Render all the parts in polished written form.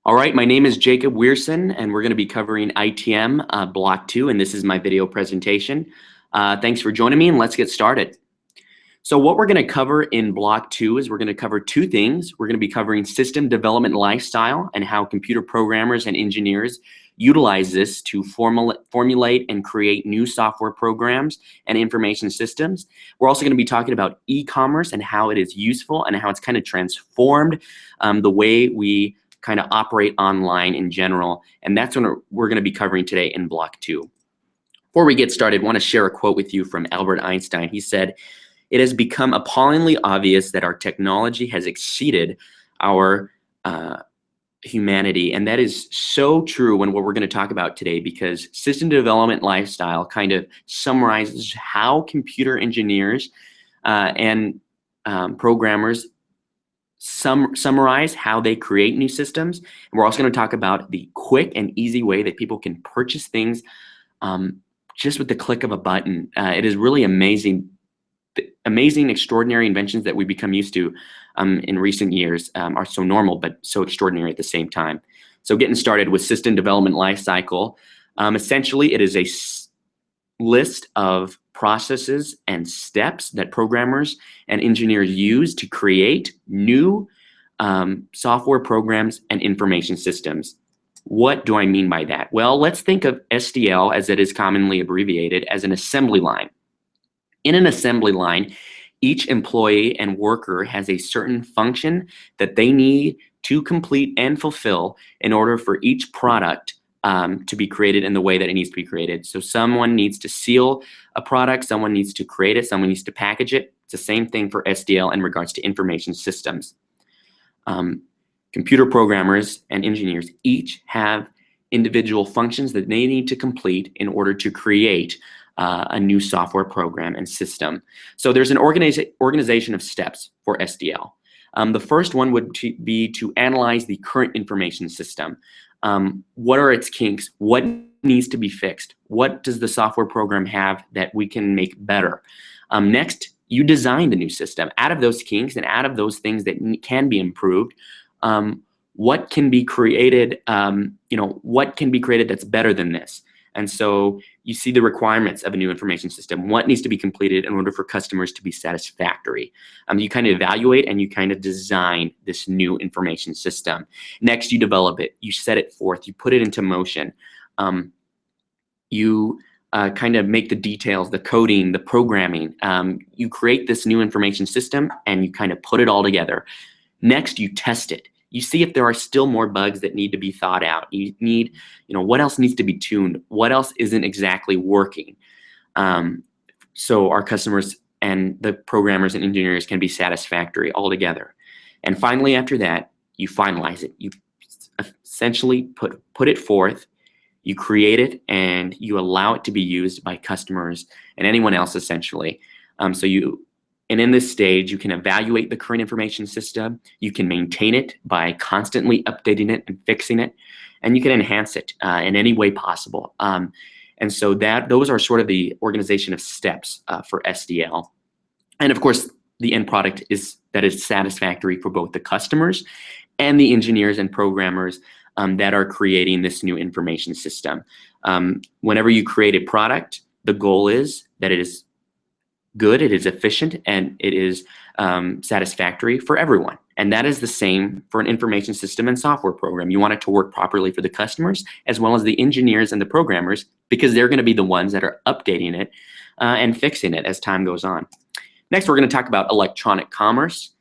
All right, my name is Jacob Weirson, and we're going to be covering ITM Block 2, and this is my video presentation. Thanks for joining me, and let's get started. So what we're going to cover in Block 2 is we're going to cover two things. We're going to be covering system development lifestyle and how computer programmers and engineers utilize this to formulate and create new software programs and information systems. We're also going to be talking about e-commerce and how it is useful and how it's kind of transformed the way we kind of operate online in general, and that's what we're going to be covering today in Block 2. Before we get started, I want to share a quote with you from Albert Einstein. He said, "It has become appallingly obvious that our technology has exceeded our humanity," and that is so true when what we're going to talk about today, because system development lifestyle kind of summarizes how computer engineers and programmers summarize how they create new systems. And we're also going to talk about the quick and easy way that people can purchase things just with the click of a button. It is really amazing. The amazing, extraordinary inventions that we become used to in recent years are so normal, but so extraordinary at the same time. So getting started with system development lifecycle, essentially it is a list of processes and steps that programmers and engineers use to create new software programs and information systems. What do I mean by that? Well, let's think of SDL, as it is commonly abbreviated, as an assembly line. In an assembly line, each employee and worker has a certain function that they need to complete and fulfill in order for each product to be created in the way that it needs to be created. So someone needs to seal a product, someone needs to create it, someone needs to package it. It's the same thing for SDL in regards to information systems. Computer programmers and engineers each have individual functions that they need to complete in order to create a new software program and system. So there's an organization of steps for SDL. The first one would be to analyze the current information system. What are its kinks? What needs to be fixed? What does the software program have that we can make better? Next, you design the new system. Out of those kinks and out of those things that can be improved, what can be created? What can be created that's better than this? And so you see the requirements of a new information system. What needs to be completed in order for customers to be satisfactory? You kind of evaluate and you kind of design this new information system. Next, you develop it. You set it forth. You put it into motion. You kind of make the details, the coding, the programming. You create this new information system and you kind of put it all together. Next, you test it. You see if there are still more bugs that need to be thought out. You need, what else needs to be tuned? What else isn't exactly working? So our customers and the programmers and engineers can be satisfactory all together. And finally, after that, you finalize it. You essentially put it forth, you create it, and you allow it to be used by customers and anyone else, essentially. And in this stage, you can evaluate the current information system, you can maintain it by constantly updating it and fixing it, and you can enhance it in any way possible. And so those are sort of the organization of steps for SDL. And of course, the end product is satisfactory for both the customers and the engineers and programmers that are creating this new information system. Whenever you create a product, the goal is that it is good, it is efficient, and it is satisfactory for everyone. And that is the same for an information system and software program. You want it to work properly for the customers as well as the engineers and the programmers, because they're going to be the ones that are updating it and fixing it as time goes on. Next, we're going to talk about electronic commerce.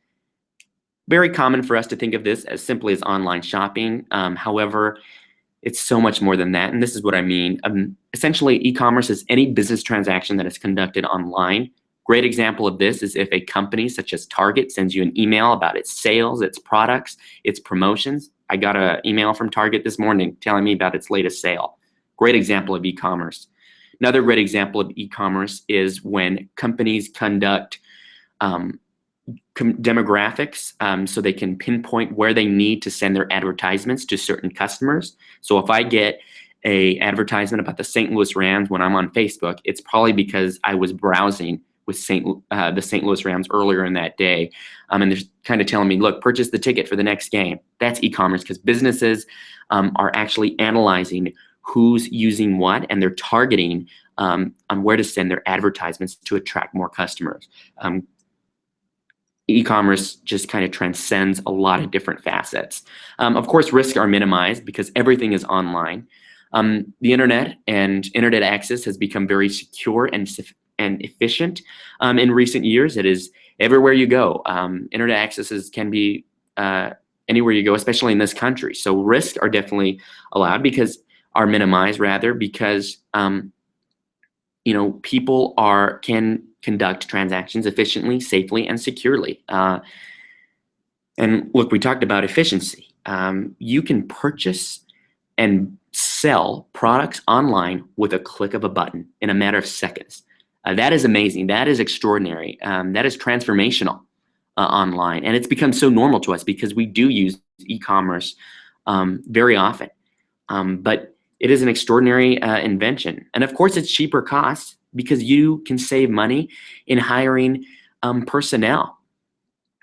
Very common for us to think of this as simply as online shopping. However, it's so much more than that, and this is what I mean. Essentially, e-commerce is any business transaction that is conducted online. Great example of this is if a company such as Target sends you an email about its sales, its products, its promotions. I got an email from Target this morning telling me about its latest sale. Great example of e-commerce. Another great example of e-commerce is when companies conduct demographics so they can pinpoint where they need to send their advertisements to certain customers. So if I get an advertisement about the St. Louis Rams when I'm on Facebook, it's probably because I was browsing with the St. Louis Rams earlier in that day, and they're kind of telling me, look, purchase the ticket for the next game. That's e-commerce, because businesses are actually analyzing who's using what, and they're targeting on where to send their advertisements to attract more customers. E-commerce just kind of transcends a lot of different facets. Of course, risks are minimized because everything is online. The internet and internet access has become very secure and efficient in recent years. It is everywhere you go. Internet accesses can be anywhere you go, especially in this country. So risks are definitely allowed, are minimized rather, because people can conduct transactions efficiently, safely, and securely. And look, we talked about efficiency. You can purchase and sell products online with a click of a button in a matter of seconds. That is amazing. That is extraordinary. That is transformational online. And it's become so normal to us because we do use e-commerce very often. But it is an extraordinary invention. And of course, it's cheaper cost because you can save money in hiring personnel.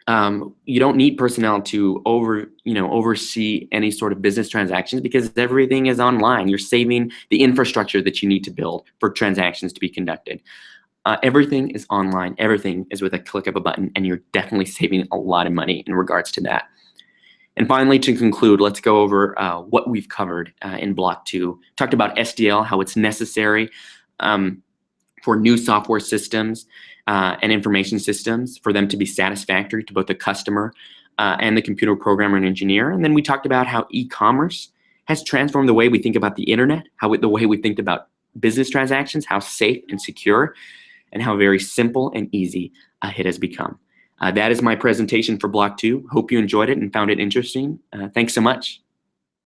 You don't need personnel to oversee any sort of business transactions because everything is online. You're saving the infrastructure that you need to build for transactions to be conducted. Everything is online. Everything is with a click of a button, and you're definitely saving a lot of money in regards to that. And finally, to conclude, let's go over what we've covered in Block 2. Talked about SDL, how it's necessary for new software systems and information systems for them to be satisfactory to both the customer and the computer programmer and engineer. And then we talked about how e-commerce has transformed the way we think about the internet, the way we think about business transactions, how safe and secure, and how very simple and easy it has become. That is my presentation for Block 2. Hope you enjoyed it and found it interesting. Thanks so much.